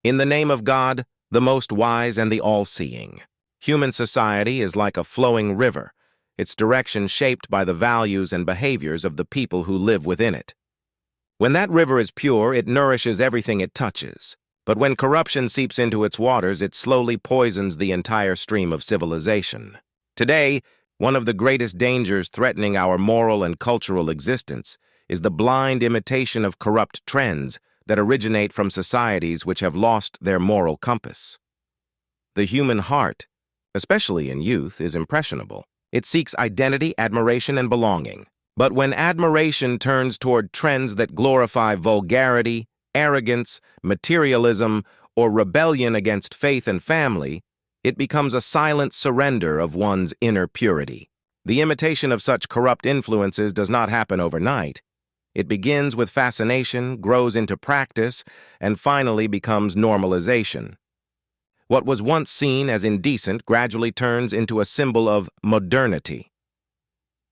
In the name of God, the most wise and the all-seeing. Human society is like a flowing river, its direction shaped by the values and behaviors of the people who live within it. When that river is pure, it nourishes everything it touches. But when corruption seeps into its waters, it slowly poisons the entire stream of civilization. Today, one of the greatest dangers threatening our moral and cultural existence is the blind imitation of corrupt trends that originate from societies which have lost their moral compass. The human heart, especially in youth, is impressionable. It seeks identity, admiration, and belonging. But when admiration turns toward trends that glorify vulgarity, arrogance, materialism, or rebellion against faith and family, it becomes a silent surrender of one's inner purity. The imitation of such corrupt influences does not happen overnight. It begins with fascination, grows into practice, and finally becomes normalization. What was once seen as indecent gradually turns into a symbol of modernity.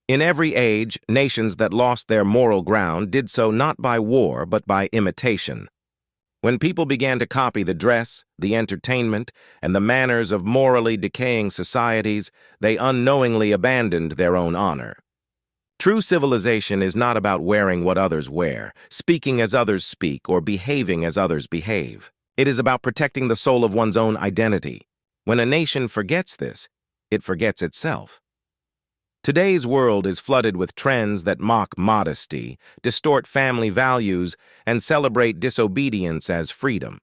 In every age, nations that lost their moral ground did so not by war but by imitation. When people began to copy the dress, the entertainment, and the manners of morally decaying societies, they unknowingly abandoned their own honor. True civilization is not about wearing what others wear, speaking as others speak, or behaving as others behave. It is about protecting the soul of one's own identity. When a nation forgets this, it forgets itself. Today's world is flooded with trends that mock modesty, distort family values, and celebrate disobedience as freedom.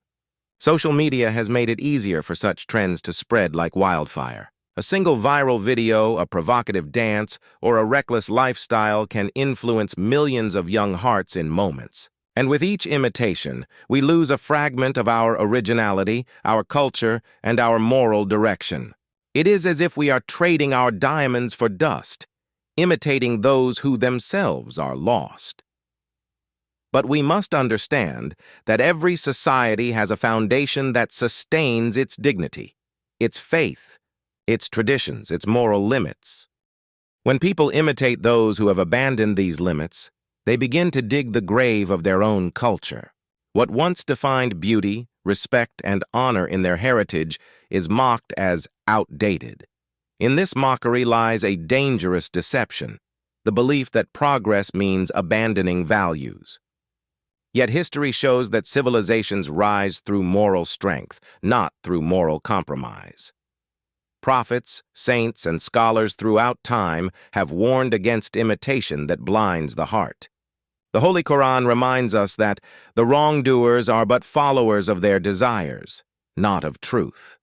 Social media has made it easier for such trends to spread like wildfire. A single viral video, a provocative dance, or a reckless lifestyle can influence millions of young hearts in moments. And with each imitation, we lose a fragment of our originality, our culture, and our moral direction. It is as if we are trading our diamonds for dust, imitating those who themselves are lost. But we must understand that every society has a foundation that sustains its dignity, its faith, its traditions, its moral limits. When people imitate those who have abandoned these limits, they begin to dig the grave of their own culture. What once defined beauty, respect, and honor in their heritage is mocked as outdated. In this mockery lies a dangerous deception, the belief that progress means abandoning values. Yet history shows that civilizations rise through moral strength, not through moral compromise. Prophets, saints, and scholars throughout time have warned against imitation that blinds the heart. The Holy Quran reminds us that the wrongdoers are but followers of their desires, not of truth.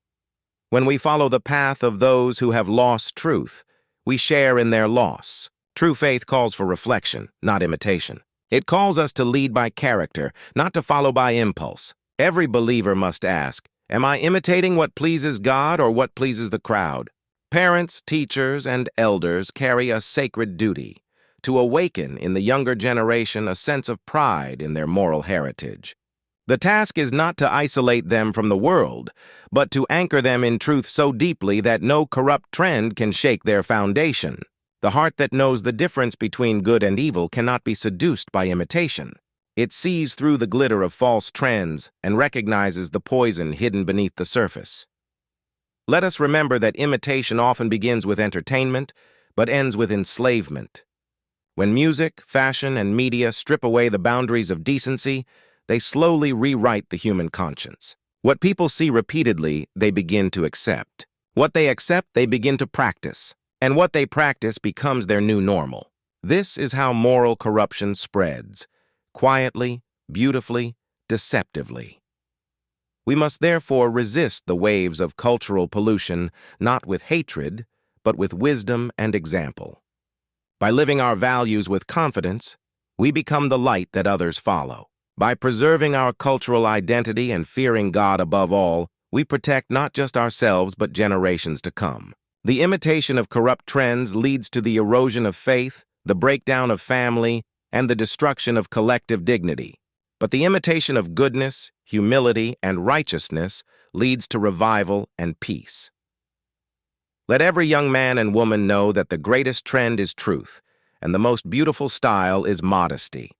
When we follow the path of those who have lost truth, we share in their loss. True faith calls for reflection, not imitation. It calls us to lead by character, not to follow by impulse. Every believer must ask, am I imitating what pleases God or what pleases the crowd? Parents, teachers, and elders carry a sacred duty to awaken in the younger generation a sense of pride in their moral heritage. The task is not to isolate them from the world, but to anchor them in truth so deeply that no corrupt trend can shake their foundation. The heart that knows the difference between good and evil cannot be seduced by imitation. It sees through the glitter of false trends and recognizes the poison hidden beneath the surface. Let us remember that imitation often begins with entertainment, but ends with enslavement. When music, fashion, and media strip away the boundaries of decency, they slowly rewrite the human conscience. What people see repeatedly, they begin to accept. What they accept, they begin to practice. And what they practice becomes their new normal. This is how moral corruption spreads. Quietly, beautifully, deceptively. We must therefore resist the waves of cultural pollution, not with hatred, but with wisdom and example. By living our values with confidence, we become the light that others follow. By preserving our cultural identity and fearing God above all, we protect not just ourselves but generations to come. The imitation of corrupt trends leads to the erosion of faith, the breakdown of family, and the destruction of collective dignity. But the imitation of goodness, humility, and righteousness leads to revival and peace. Let every young man and woman know that the greatest trend is truth, and the most beautiful style is modesty.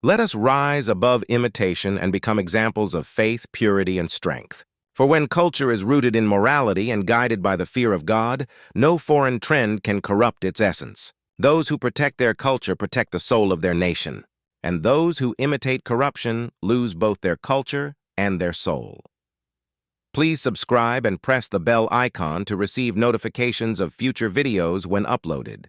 Let us rise above imitation and become examples of faith, purity, and strength. For when culture is rooted in morality and guided by the fear of God, no foreign trend can corrupt its essence. Those who protect their culture protect the soul of their nation, and those who imitate corruption lose both their culture and their soul. Please subscribe and press the bell icon to receive notifications of future videos when uploaded.